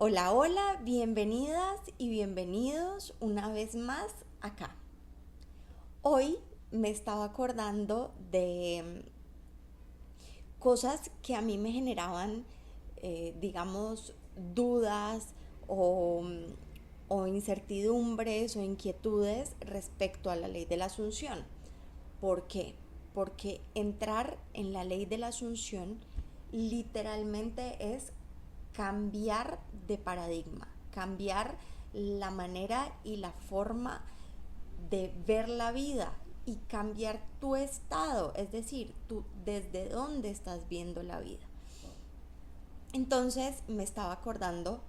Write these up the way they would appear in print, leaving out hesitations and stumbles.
Hola, hola, bienvenidas y bienvenidos una vez más acá. Hoy me estaba acordando de cosas que a mí me generaban, digamos, dudas o, o incertidumbres o inquietudes respecto a la ley de la Asunción. ¿Por qué? Porque entrar en la ley de la Asunción literalmente es cambiar de paradigma, cambiar la manera y la forma de ver la vida y cambiar tu estado, es decir, tú desde dónde estás viendo la vida. Entonces me estaba acordando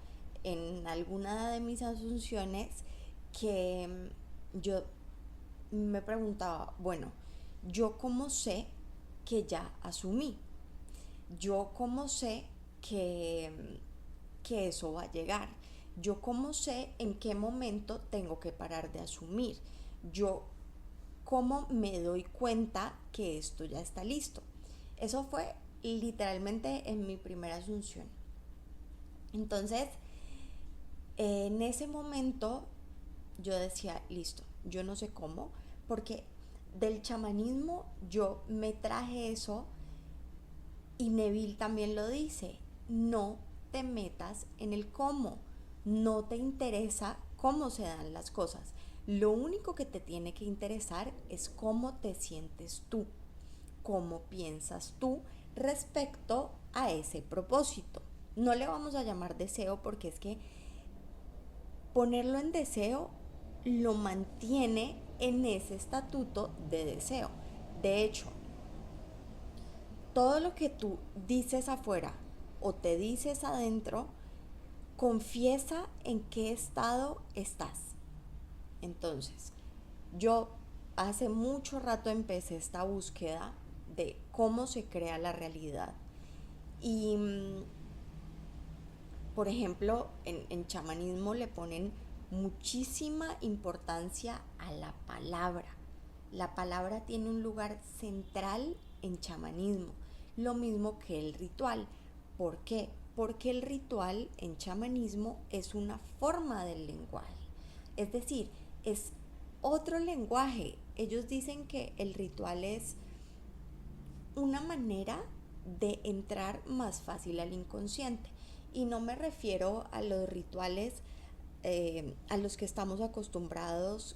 en alguna de mis asunciones que yo me preguntaba, bueno, ¿yo cómo sé que ya asumí? ¿Yo cómo sé que eso va a llegar? ¿Yo cómo sé en qué momento tengo que parar de asumir? ¿Yo cómo me doy cuenta que esto ya está listo? Eso fue literalmente en mi primera asunción. Entonces, en ese momento yo decía, listo, yo no sé cómo, porque del chamanismo yo me traje eso y Neville también lo dice, no te metas en el cómo, no te interesa cómo se dan las cosas. Lo único que te tiene que interesar es cómo te sientes tú, cómo piensas tú respecto a ese propósito. No le vamos a llamar deseo porque es que ponerlo en deseo lo mantiene en ese estatuto de deseo. De hecho, todo lo que tú dices afuera o te dices adentro, confiesa en qué estado estás. Entonces, yo hace mucho rato empecé esta búsqueda de cómo se crea la realidad. Y por ejemplo, en chamanismo le ponen muchísima importancia a la palabra. La palabra tiene un lugar central en chamanismo, lo mismo que el ritual. ¿Por qué? Porque el ritual en chamanismo es una forma del lenguaje. Es decir, es otro lenguaje. Ellos dicen que el ritual es una manera de entrar más fácil al inconsciente. Y no me refiero a los rituales a los que estamos acostumbrados,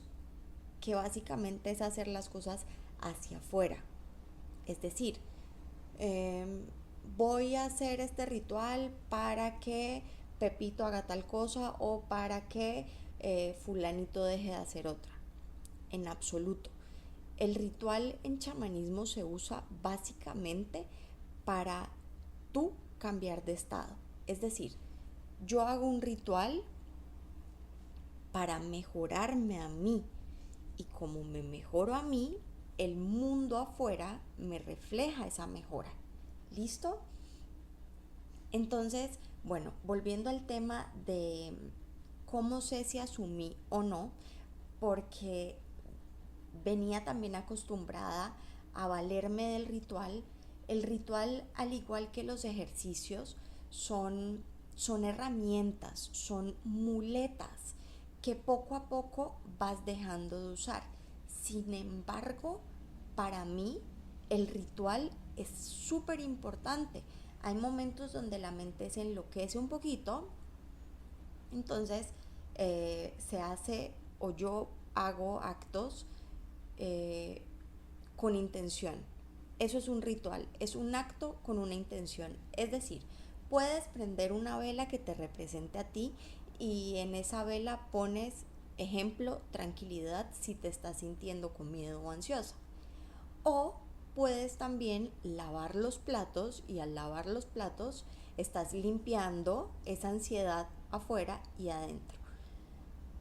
que básicamente es hacer las cosas hacia afuera. Es decir, eh, voy a hacer este ritual para que Pepito haga tal cosa o para que fulanito deje de hacer otra. En absoluto. El ritual en chamanismo se usa básicamente para tú cambiar de estado. Es decir, yo hago un ritual para mejorarme a mí y como me mejoro a mí, el mundo afuera me refleja esa mejora. ¿Listo? Entonces, bueno, volviendo al tema de cómo sé si asumí o no, porque venía también acostumbrada a valerme del ritual. El ritual, al igual que los ejercicios, son herramientas, son muletas que poco a poco vas dejando de usar. Sin embargo, para mí el ritual es súper importante. Hay momentos donde la mente se enloquece un poquito, entonces se hace o yo hago actos eh, con intención. Eso es un ritual, es un acto con una intención. Es decir, puedes prender una vela que te represente a ti y en esa vela pones, ejemplo, tranquilidad si te estás sintiendo con miedo o ansiosa. O puedes también lavar los platos y al lavar los platos estás limpiando esa ansiedad afuera y adentro.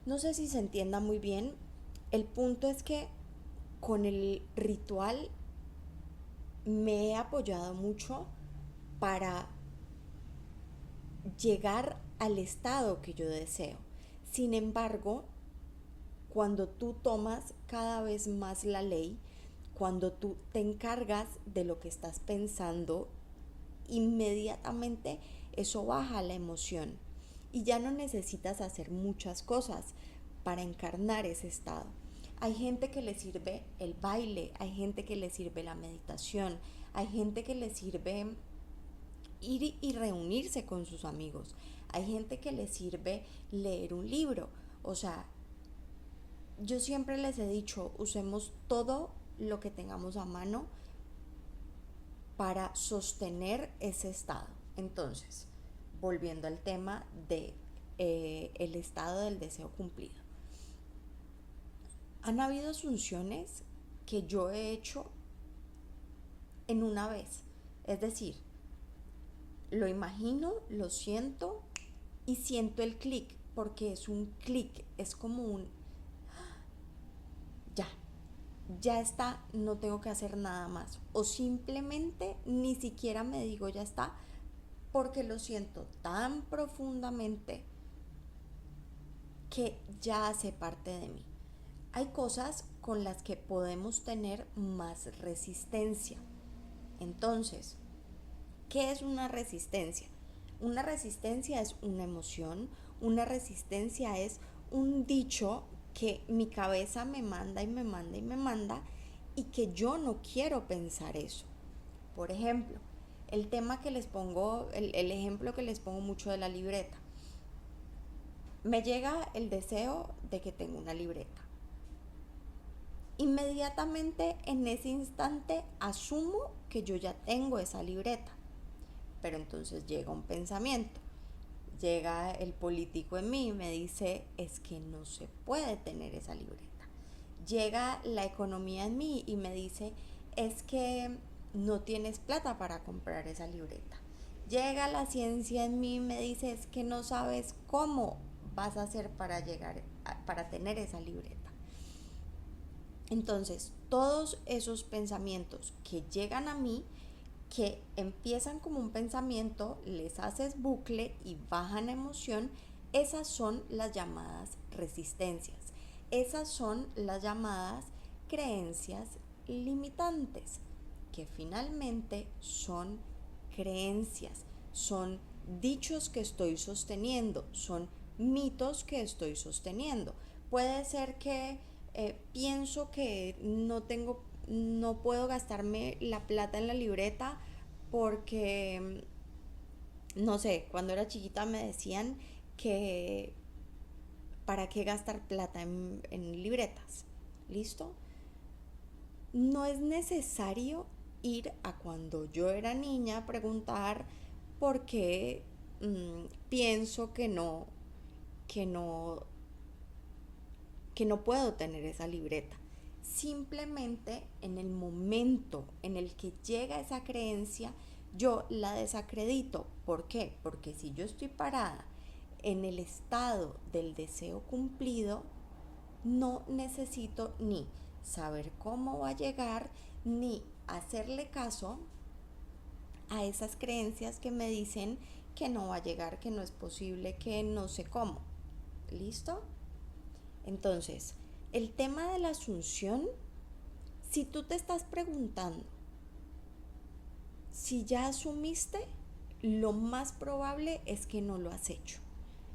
No sé si se entienda muy bien. El punto es que con el ritual me he apoyado mucho para llegar al estado que yo deseo. Sin embargo, cuando tú tomas cada vez más la ley, cuando tú te encargas de lo que estás pensando, inmediatamente eso baja la emoción. y ya no necesitas hacer muchas cosas para encarnar ese estado. Hay gente que le sirve el baile, hay gente que le sirve la meditación, hay gente que le sirve ir y reunirse con sus amigos, hay gente que le sirve leer un libro. O sea, yo siempre les he dicho, usemos todo lo que tengamos a mano para sostener ese estado. Entonces, volviendo al tema de el estado del deseo cumplido. Han habido asunciones que yo he hecho en una vez. Es decir, lo imagino, lo siento y siento el clic, porque es un clic, es como un ya, ya está, no tengo que hacer nada más. O simplemente ni siquiera me digo ya está, porque lo siento tan profundamente que ya hace parte de mí. Hay cosas con las que podemos tener más resistencia. Entonces, ¿qué es una resistencia? Una resistencia es una emoción, una resistencia es un dicho que mi cabeza me manda y me manda y me manda y que yo no quiero pensar eso. Por ejemplo, el tema que les pongo, el ejemplo que les pongo mucho de la libreta. Me llega el deseo de que tengo una libreta. Inmediatamente en ese instante asumo que yo ya tengo esa libreta. Pero entonces llega un pensamiento, llega el político en mí y me dice, es que no se puede tener esa libreta. Llega la economía en mí y me dice, es que no tienes plata para comprar esa libreta. Llega la ciencia en mí y me dice, es que no sabes cómo vas a hacer para para tener esa libreta. Entonces, todos esos pensamientos que llegan a mí, que empiezan como un pensamiento, les haces bucle y bajan emoción, esas son las llamadas resistencias. Esas son las llamadas creencias limitantes, que finalmente son creencias, son dichos que estoy sosteniendo, son mitos que estoy sosteniendo. Puede ser que pienso que no puedo gastarme la plata en la libreta porque, no sé, cuando era chiquita me decían que para qué gastar plata en libretas. ¿Listo? No es necesario ir a cuando yo era niña a preguntar por qué pienso que no, que no puedo tener esa libreta. Simplemente en el momento en el que llega esa creencia, yo la desacredito. ¿Por qué? Porque si yo estoy parada en el estado del deseo cumplido, no necesito ni saber cómo va a llegar, ni hacerle caso a esas creencias que me dicen que no va a llegar, que no es posible, que no sé cómo. ¿Listo? Entonces, el tema de la asunción, si tú te estás preguntando si ya asumiste, lo más probable es que no lo has hecho.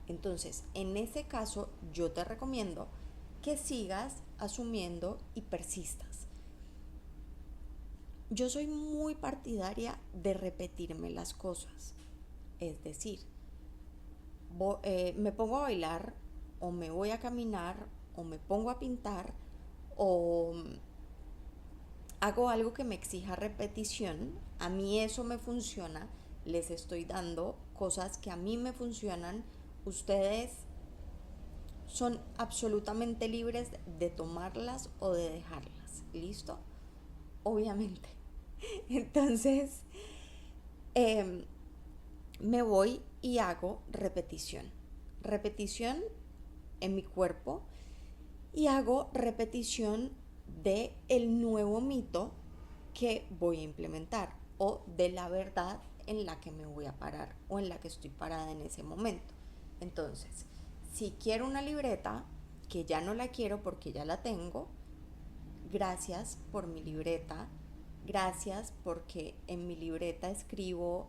Entonces, en ese caso, yo te recomiendo que sigas asumiendo y persistas. Yo soy muy partidaria de repetirme las cosas. Es decir, me pongo a bailar o me voy a caminar o me pongo a pintar o hago algo que me exija repetición. A mí eso me funciona. Les estoy dando cosas que a mí me funcionan. Ustedes son absolutamente libres de tomarlas o de dejarlas. ¿Listo? Obviamente. Entonces, eh, me voy y hago repetición. Repetición en mi cuerpo y hago repetición de el nuevo mito que voy a implementar o de la verdad en la que me voy a parar o en la que estoy parada en ese momento. Entonces, si quiero una libreta, que ya no la quiero porque ya la tengo, gracias por mi libreta, gracias porque en mi libreta escribo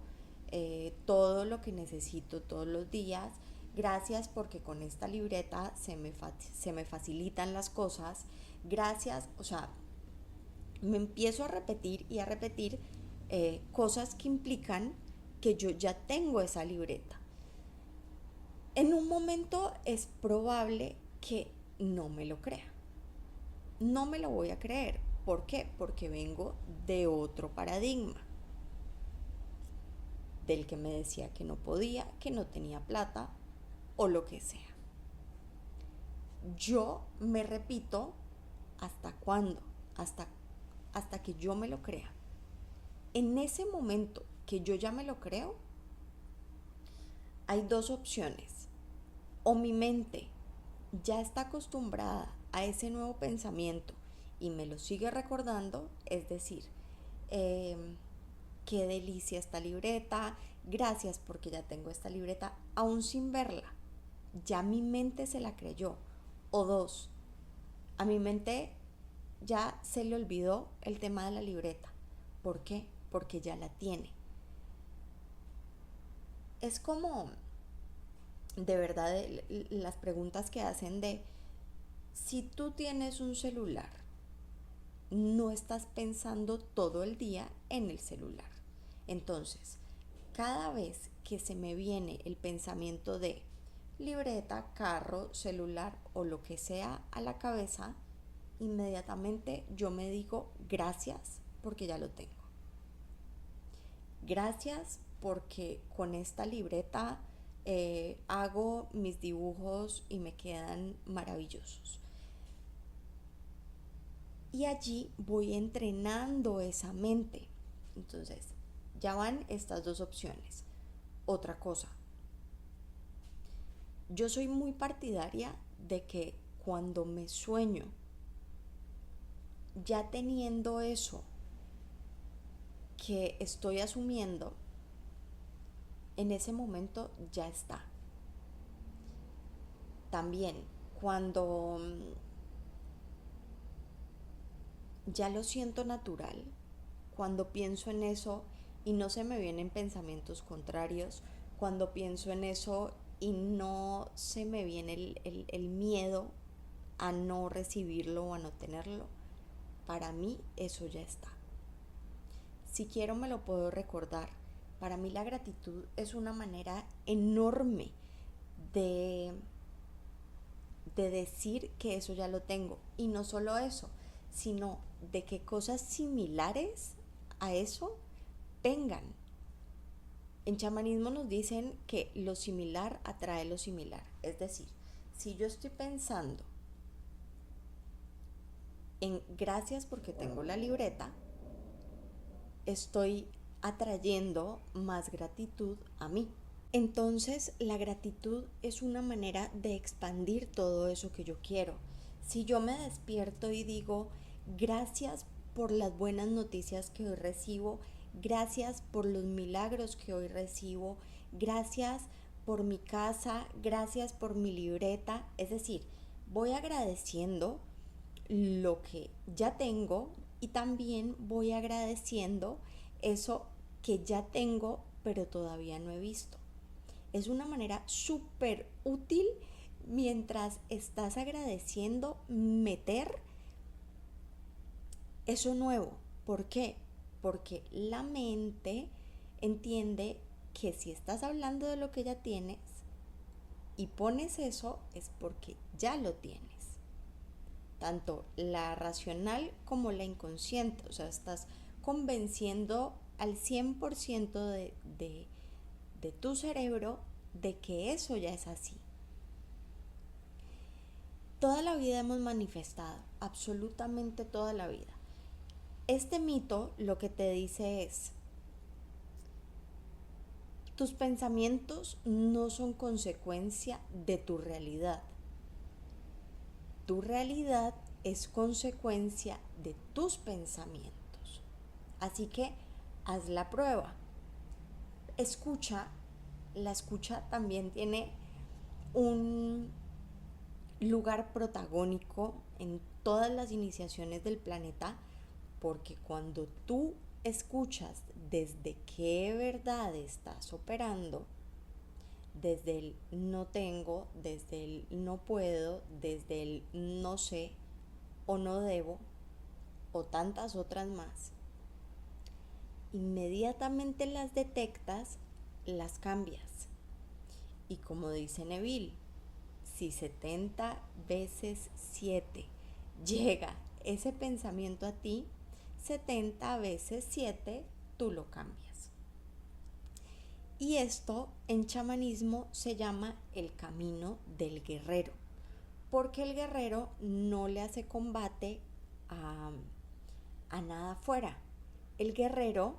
todo lo que necesito todos los días, Gracias porque con esta libreta se me facilitan las cosas. Gracias, o sea, me empiezo a repetir y a repetir cosas que implican que yo ya tengo esa libreta. En un momento es probable que no me lo crea. No me lo voy a creer. ¿Por qué? Porque vengo de otro paradigma, del que me decía que no podía, que no tenía plata o lo que sea. Yo me repito hasta cuándo, hasta, hasta que yo me lo crea. En ese momento que yo ya me lo creo, hay dos opciones. O mi mente ya está acostumbrada a ese nuevo pensamiento y me lo sigue recordando, es decir, eh, qué delicia esta libreta, gracias porque ya tengo esta libreta, aún sin verla, ya mi mente se la creyó. O dos, a mi mente ya se le olvidó el tema de la libreta. ¿Por qué? Porque ya la tiene. Es como, de verdad, las preguntas que hacen de, si tú tienes un celular, no estás pensando todo el día en el celular. Entonces, cada vez que se me viene el pensamiento de libreta, carro, celular o lo que sea a la cabeza, inmediatamente yo me digo gracias porque ya lo tengo. Gracias porque con esta libreta hago mis dibujos y me quedan maravillosos. Y allí voy entrenando esa mente. Entonces, ya van estas dos opciones. Otra cosa, yo soy muy partidaria de que cuando me sueño, ya teniendo eso que estoy asumiendo, en ese momento ya está. También cuando ya lo siento natural, cuando pienso en eso y no se me vienen pensamientos contrarios, cuando pienso en eso y no se me viene el miedo a no recibirlo o a no tenerlo, para mí eso ya está. Si quiero me lo puedo recordar. Para mí la gratitud es una manera enorme de, de decir que eso ya lo tengo. Y no solo eso, sino de que cosas similares a eso vengan. En chamanismo nos dicen que lo similar atrae lo similar. Es decir, si yo estoy pensando en gracias porque tengo la libreta, estoy atrayendo más gratitud a mí. Entonces, la gratitud es una manera de expandir todo eso que yo quiero. Si yo me despierto y digo, gracias por las buenas noticias que hoy recibo, gracias por los milagros que hoy recibo, gracias por mi casa, gracias por mi libreta, es decir, voy agradeciendo lo que ya tengo y también voy agradeciendo eso que ya tengo pero todavía no he visto. Es una manera súper útil mientras estás agradeciendo meter eso nuevo. ¿Por qué? Porque la mente entiende que si estás hablando de lo que ya tienes y pones eso es porque ya lo tienes. Tanto la racional como la inconsciente. O sea, estás convenciendo al 100% de tu cerebro de que eso ya es así. Toda la vida hemos manifestado, absolutamente toda la vida. Este mito lo que te dice es, tus pensamientos no son consecuencia de tu realidad. Tu realidad es consecuencia de tus pensamientos. Así que haz la prueba. Escucha, la escucha también tiene un lugar protagónico en todas las iniciaciones del planeta, porque cuando tú escuchas desde qué verdad estás operando, desde el no tengo, desde el no puedo, desde el no sé o no debo o tantas otras más, inmediatamente las detectas, las cambias. Y como dice Neville, si 70 veces 7 llega ese pensamiento a ti, 70 veces 7 tú lo cambias. Y esto en chamanismo se llama el camino del guerrero, porque el guerrero no le hace combate a nada afuera. El guerrero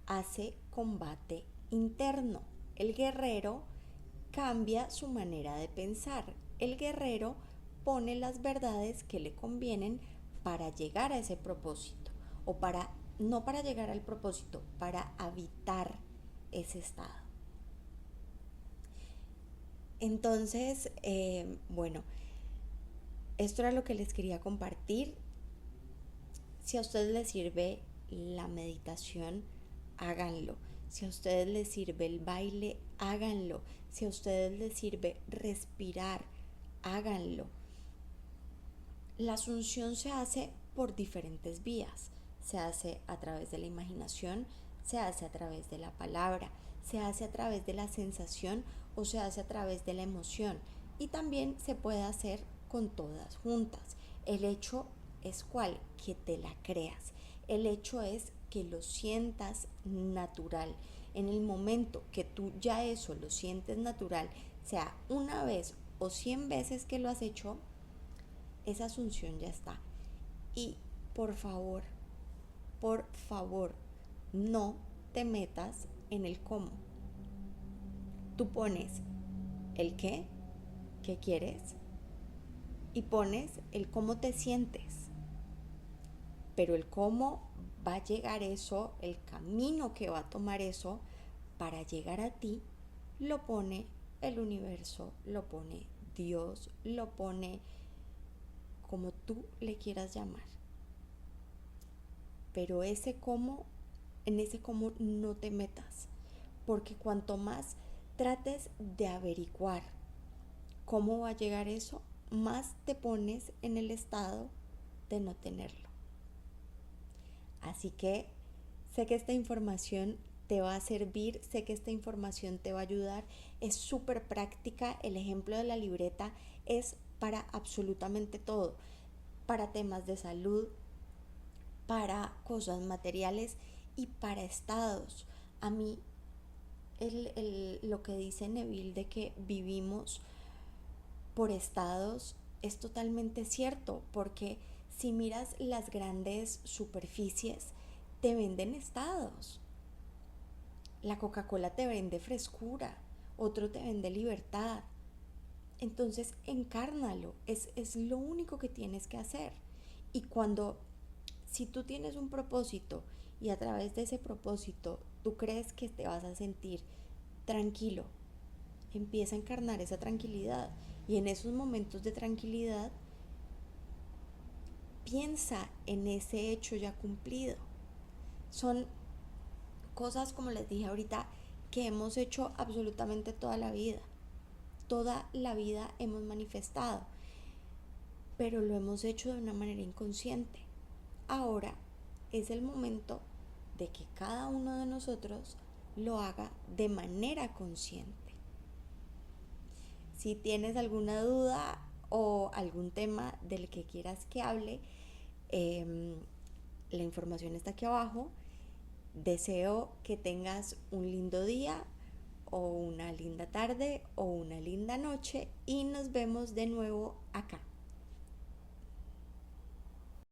hace combate interno. El guerrero cambia su manera de pensar. El guerrero pone las verdades que le convienen para llegar a ese propósito, o para no para llegar al propósito, para habitar ese estado. Entonces, bueno, esto era lo que les quería compartir. Si a ustedes les sirve la meditación, háganlo. Si a ustedes les sirve el baile, háganlo. Si a ustedes les sirve respirar, háganlo. La asunción se hace por diferentes vías. Se hace a través de la imaginación, se hace a través de la palabra, se hace a través de la sensación o se hace a través de la emoción. Y también se puede hacer con todas juntas. El hecho es cuál, que te la creas. El hecho es que lo sientas natural. En el momento que tú ya eso lo sientes natural, sea una vez o 100 veces que lo has hecho, esa asunción ya está. Y por favor, no te metas en el cómo. Tú pones el qué quieres, y pones el cómo te sientes. Pero el cómo va a llegar eso, el camino que va a tomar eso para llegar a ti, lo pone el universo, lo pone Dios, lo pone como tú le quieras llamar. Pero en ese cómo no te metas, porque cuanto más trates de averiguar cómo va a llegar eso, más te pones en el estado de no tenerlo. Así que sé que esta información te va a servir, sé que esta información te va a ayudar, es súper práctica. El ejemplo de la libreta es para absolutamente todo, para temas de salud, para cosas materiales y para estados. A mí lo que dice Neville de que vivimos por estados es totalmente cierto, porque si miras las grandes superficies, te venden estados. La Coca-Cola te vende frescura, otro te vende libertad. Entonces, encárnalo, es lo único que tienes que hacer. Y si tú tienes un propósito y a través de ese propósito tú crees que te vas a sentir tranquilo, empieza a encarnar esa tranquilidad. Y en esos momentos de tranquilidad, piensa en ese hecho ya cumplido. Son cosas, como les dije ahorita, que hemos hecho absolutamente toda la vida. Toda la vida hemos manifestado, pero lo hemos hecho de una manera inconsciente. Ahora es el momento de que cada uno de nosotros lo haga de manera consciente. Si tienes alguna duda o algún tema del que quieras que hable, la información está aquí abajo. Deseo que tengas un lindo día o una linda tarde o una linda noche y nos vemos de nuevo acá.